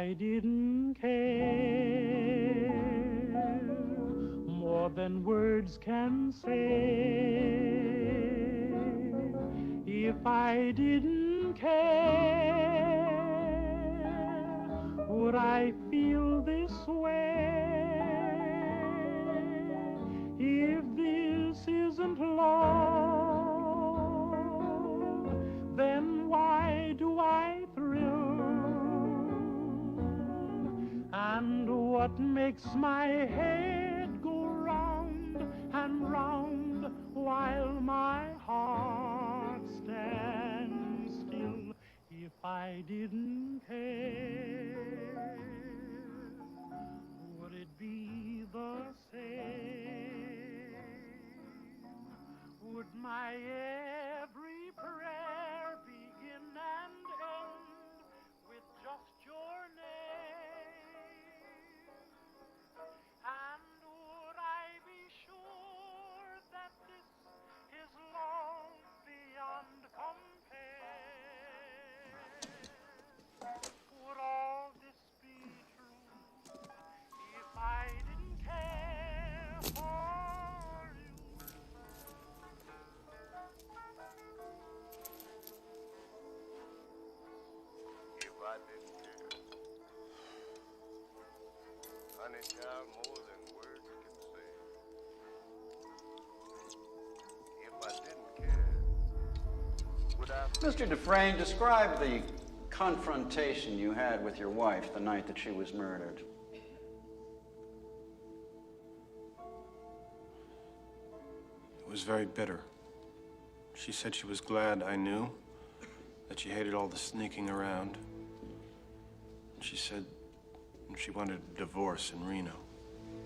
I didn't care more than words can say, if I didn't care, would I feel this way? If this isn't love, then why do I thrill? And what makes my head go round and round while my heart stands still? If I didn't care, would it be the same? Would my every prayer begin and end with just your name? And would I be sure that this is love beyond compare? Would all this be true if I didn't care for you? If I didn't care, honey child, more than words can say. If I didn't care, would I... Mr. Dufresne, describe the confrontation you had with your wife the night that she was murdered. It was very bitter. She said she was glad I knew, that she hated all the sneaking around. And she said she wanted a divorce in Reno.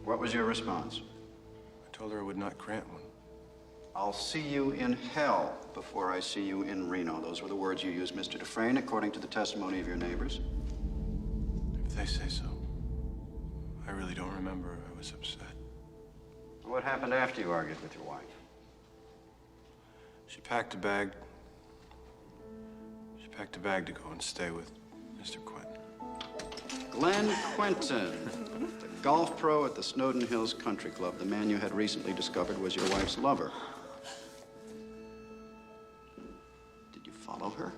What was your response? I told her I would not grant one. I'll see you in hell before I see you in Reno. Those were the words you used, Mr. Dufresne, according to the testimony of your neighbors. If they say so. I really don't remember. I was upset. What happened after you argued with your wife? She packed a bag. She packed a bag to go and stay with Mr. Quentin. Glenn Quentin, the golf pro at the Snowden Hills Country Club. The man you had recently discovered was your wife's lover. Did you follow her?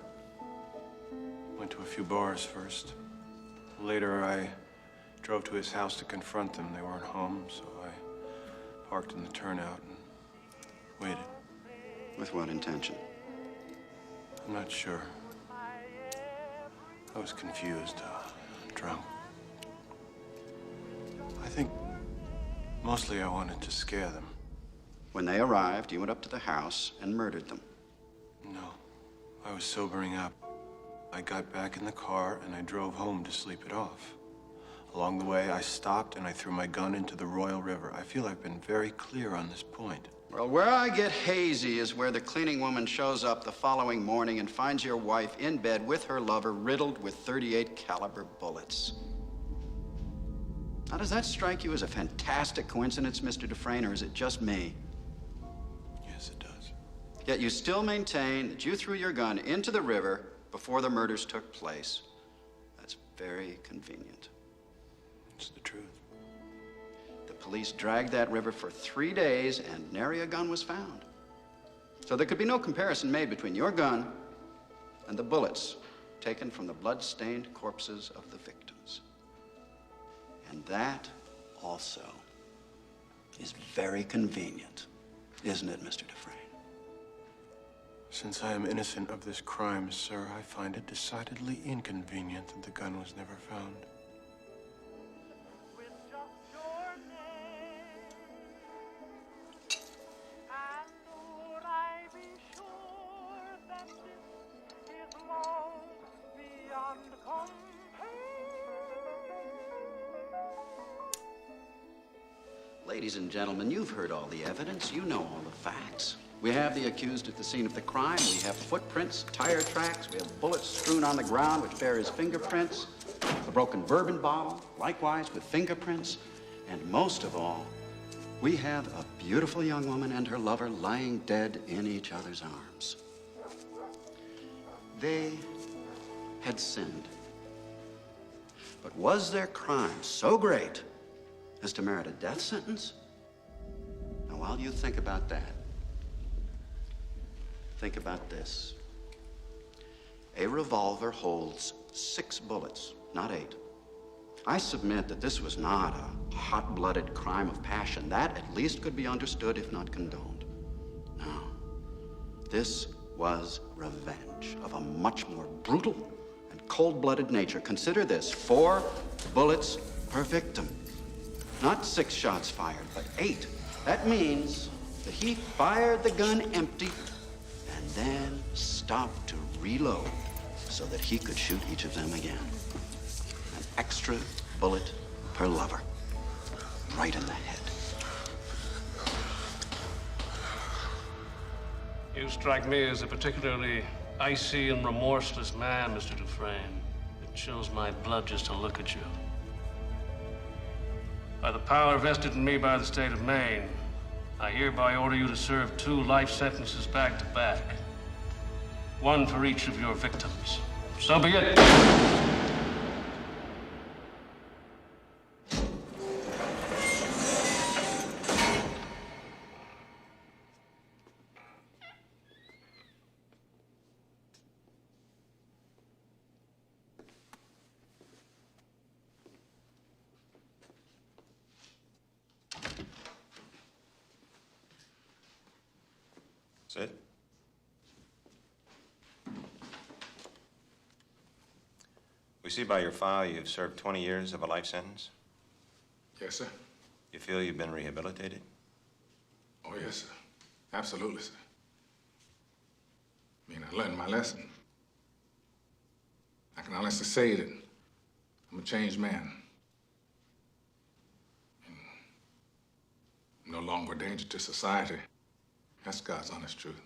Went to a few bars first. Later, I drove to his house to confront them. They weren't home, so I parked in the turnout and waited. With what intention? I'm not sure. I was confused, drunk. I think mostly I wanted to scare them. When they arrived, you went up to the house and murdered them. No, I was sobering up. I got back in the car and I drove home to sleep it off. Along the way, I stopped and I threw my gun into the Royal River. I feel I've been very clear on this point. Well, where I get hazy is where the cleaning woman shows up the following morning and finds your wife in bed with her lover riddled with .38 caliber bullets. Now, does that strike you as a fantastic coincidence, Mr. Dufresne, or is it just me? Yes, it does. Yet you still maintain that you threw your gun into the river before the murders took place. That's very convenient. It's the truth. The police dragged that river for 3 days and nary a gun was found. So there could be no comparison made between your gun and the bullets taken from the blood-stained corpses of the victims. And that also is very convenient, isn't it, Mr. Dufresne? Since I am innocent of this crime, sir, I find it decidedly inconvenient that the gun was never found. Ladies and gentlemen, you've heard all the evidence. You know all the facts. We have the accused at the scene of the crime. We have footprints, tire tracks. We have bullets strewn on the ground which bear his fingerprints. A broken bourbon bottle, likewise with fingerprints. And most of all, we have a beautiful young woman and her lover lying dead in each other's arms. They had sinned. But was their crime so great as to merit a death sentence? Now, while you think about that, think about this. A revolver holds 6 bullets, not 8. I submit that this was not a hot-blooded crime of passion. That at least could be understood, if not condoned. No. This was revenge of a much more brutal and cold-blooded nature. Consider this: 4 bullets per victim. Not 6 shots fired, but 8. That means that he fired the gun empty and then stopped to reload so that he could shoot each of them again. An extra bullet per lover, right in the head. You strike me as a particularly icy and remorseless man, Mr. Dufresne. It chills my blood just to look at you. By the power vested in me by the state of Maine, I hereby order you to serve 2 life sentences back to back. 1 for each of your victims. So be it. Sit. We see by your file you've served 20 years of a life sentence. Yes, sir. You feel you've been rehabilitated? Oh, yes, sir. Absolutely, sir. I mean, I learned my lesson. I can honestly say that I'm a changed man. I'm no longer a danger to society. That's God's honest truth.